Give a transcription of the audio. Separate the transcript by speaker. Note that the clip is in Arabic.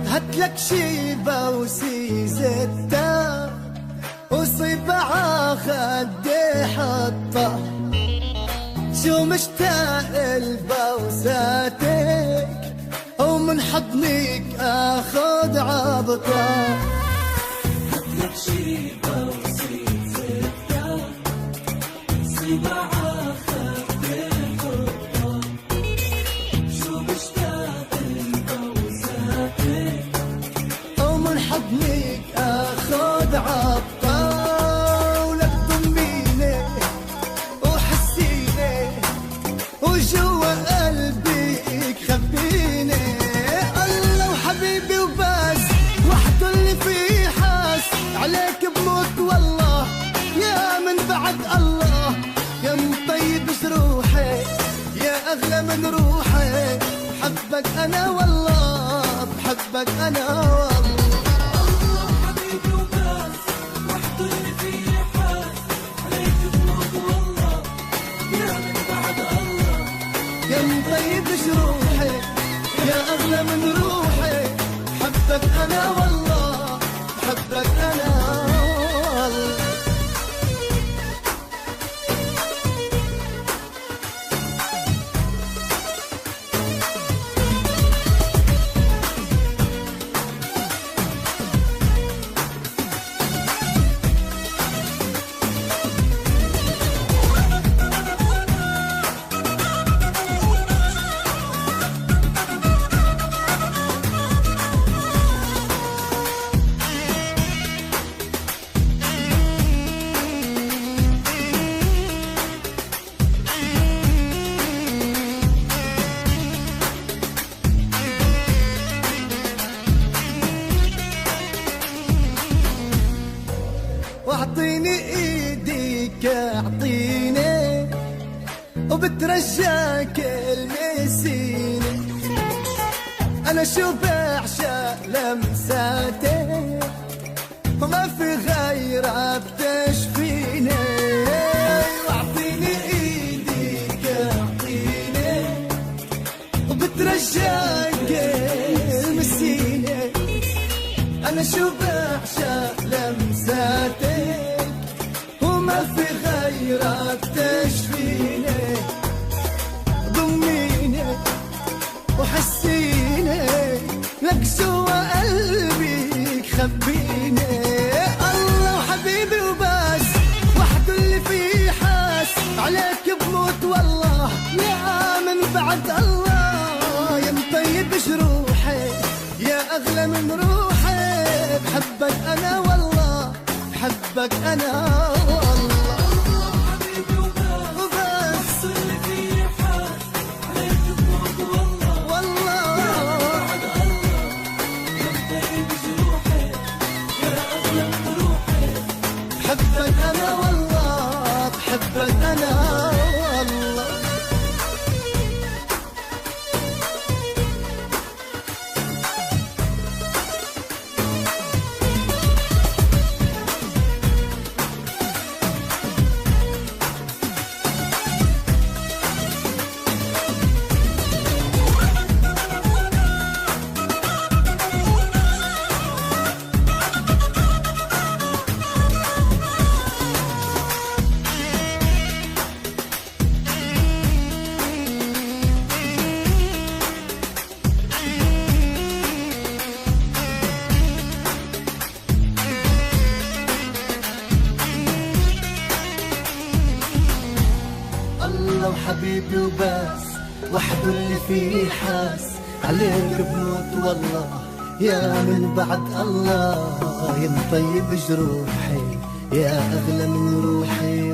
Speaker 1: هاتلك شيبة وسيزتة وصبعة خدي حطة، شو مشتاق لبوساتك ومن حضنك اخذ عبطة.
Speaker 2: هاتلك شيبة وسيزتة وصبعة خدي حطة، شو مشتاق لبوساتك
Speaker 1: ومن حضنك اخذ عبطة. ولك ضميني وحسيني وجوا قلبك خبيني. الله وحبيبي وبس وحده اللي فيه حاس، عليك بموت والله يا من بعد الله. يا مطيب جروحي يا اغلى من روحي، بحبك انا والله بحبك انا والله. يا مطيب جروحي يا أغلى من روحي، حبك أنا والله حبك أنا والله. واعطيني ايديك اعطيني وبترجاك المسيني. انا شو بعشق لمساتك وما في غيرها بتشفيني. واعطيني ايديك اعطيني وبترجاك المسيني. انا شو بعشق لمساتك وما في غيرك تشفيني. ضميني وحسيني لك جوا قلبك خبيني. الله وحبيبي وبس وحده اللي فيه حاس، عليك بموت والله يا من بعد الله. يا مطيب جروحي يا اغلى من روحي، بحبك انا والله بحبك انا والله.
Speaker 2: حبيبي وبس اللي فيه حاس، عليك بموت والله
Speaker 1: والله
Speaker 2: بعد الله. يا مطيب جروحي يا أغلى من روحي،
Speaker 1: بحبك انا والله بحبك انا والله. الله وحبيبي وبس وحده اللي فيه حاس، عليك بموت والله يا من بعد الله. يا مطيب جروحي يا أغلى من روحي.